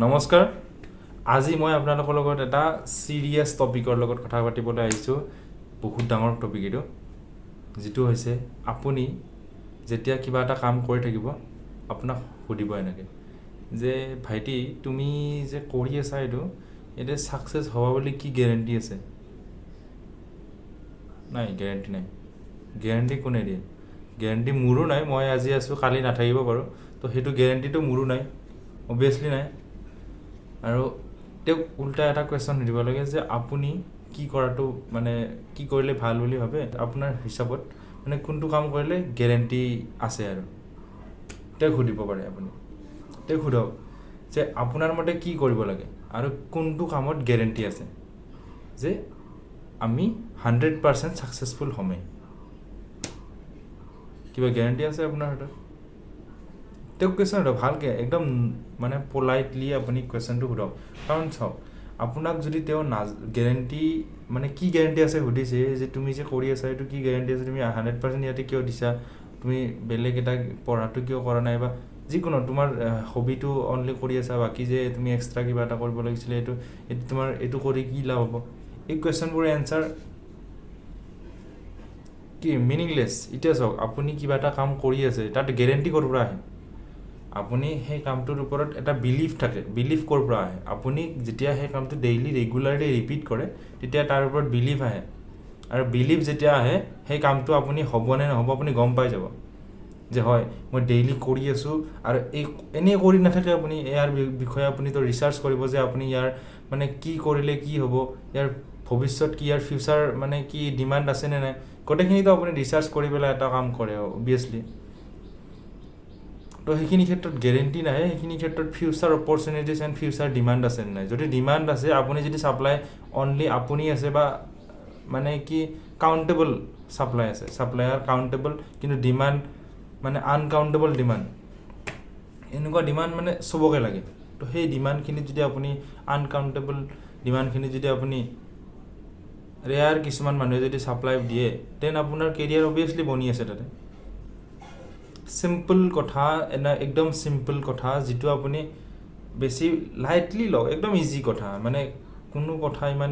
নমস্কাৰ আজি মই আপোনালোকৰ লগত এটা সিৰিয়াস টপিকৰ লগত কথা পাতিবলৈ আহিছোঁ বহুত ডাঙৰ টপিক এইটো যেটো হৈছে আপুনি যেতিয়া কিবা এটা কাম কৰি থাকিব আপোনাক সুধিব এনেকৈ যে ভাইটি তুমি যে কৰি আছা এতে সাকসেস হ'ব বুলি কি গ্যাৰান্টি আছে নাই গ্যাৰান্টি নাই গ্যাৰান্টি কোনে দিয়ে গ্যাৰান্টি মোৰো নাই মই আজি আছো কালি নাথাকিব পাৰো তো হেতু গ্যাৰান্টিটো মোৰো নাই অবভিয়াসলি নাই আৰু তেও উল্টা এটা কোৱেশ্চন দিব লাগে যে আপুনি কি কৰাটো মানে কি কৰিলে ভাল বুলি ভাবে আপোনাৰ হিচাপত মানে কোনটো কাম কৰিলে গ্যাৰান্টি আছে আৰু তেও খুদিব পাৰে আপুনি তেও খুদক যে আপোনাৰ মতে কি কৰিব লাগে আৰু কোনটো কামত গ্যাৰান্টি আছে যে আমি 100% সাকসেসফুল হমে কিবা গ্যাৰান্টি আছে আপোনাৰ হাতত তেও কোৱেশ্চনটো ভালকে একদম মানে পোলাইটলি আপুনি কোৱেশ্চনটো খুদক কাৰণ চাওক আপোনাক যদি তেও গ্যাৰান্টি মানে কি গ্যাৰান্টি আছে সুধিছে যে তুমি যে কৰি আছা এটো কি গ্যাৰান্টি আছে তুমি 100% ইয়াতে কিয় দিছা তুমি বেলেগ এটা পঢ়াটো কিয় কৰা নাই বা যিকোনো তোমাৰ হবিটো অনলি কৰি আছা বাকি যে তুমি এক্সট্ৰা কিবা এটা কৰিব লাগিছিল এটো তোমাৰ এটো কৰি কি লাভ হ'ব এই কোৱেশ্চনবোৰ এনসাৰ কি মিনিংলেস ইটা চাওক আপুনি কিবা এটা কাম কৰি আছে তাত গ্যাৰান্টি ক'ৰ পৰা আহে আপুনি সেই কামটোৰ ওপৰত এটা বিলিফ থাকে বিলিফ ক'ৰ পৰা আহে আপুনি যেতিয়া সেই কামটো ডেইলি ৰেগুলাৰলি ৰিপিট কৰে তেতিয়া তাৰ ওপৰত বিলিফ আহে আৰু বিলিফ যেতিয়া আহে সেই কামটো আপুনি হ'ব নে নহ'ব আপুনি গম পাই যাব যে হয় মই ডেইলি কৰি আছো আৰু এনে কৰি নাথাকে আপুনি ইয়াৰ বিষয়ে আপুনি তো ৰিসাৰ্চ কৰিব যে আপুনি ইয়াৰ মানে কি কৰিলে কি হ'ব ইয়াৰ ভৱিষ্যত কি ইয়াৰ ফিউচাৰ মানে কি ডিমান্ড আছে নে নাই গোটেইখিনি তো আপুনি ৰিসাৰ্চ কৰি পেলাই এটা কাম কৰে অবভিয়াসলি তো সেইখিনি ক্ষেত্ৰত গ্যাৰান্টি নাই সেইখিনি ক্ষেত্ৰত future opportunities and future demand আছে নাই যদি ডিমান্ড আছে আপুনি যদি সাপ্লাই অনলি আপুনি আছে বা মানে কি কাউন্টেবল সাপ্লাই আছে সাপ্লায়াৰ কাউন্টেবল কিন্তু ডিমান্ড মানে আনকাউন্টেবল ডিমান্ড এনেকুৱা ডিমান্ড মানে সবকে লাগে তো সেই ডিমান্ডখিনি যদি আপুনি আনকাউন্টেবল ডিমান্ডখিনি যদি আপুনি ৰেয়াৰ কিছুমান মানুহে যদি সাপ্লাই দিয়ে দেন আপোনাৰ কেৰিয়াৰ অবভিয়াসলি বনি আছে তাতে সিম্পল কথা এনা একদম সিম্পল কথা যেটো আপুনি বেছি লাইটলি লও একদম ইজি কথা মানে কোনো কথা ইমান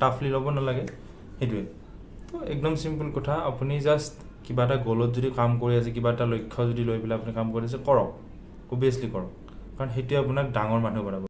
টাফলি লব নালাগে হেতুৱে তো একদম সিম্পল কথা আপুনি জাস্ট কিবা এটা গোলত যদি কাম কৰি আছে কিবা এটা লক্ষ্য যদি লৈ পেলাই আপুনি কাম কৰি আছে কৰক অবভিয়াসলি কৰক কাৰণ হেতুৱে আপোনাক ডাঙৰ মানুহ বনাব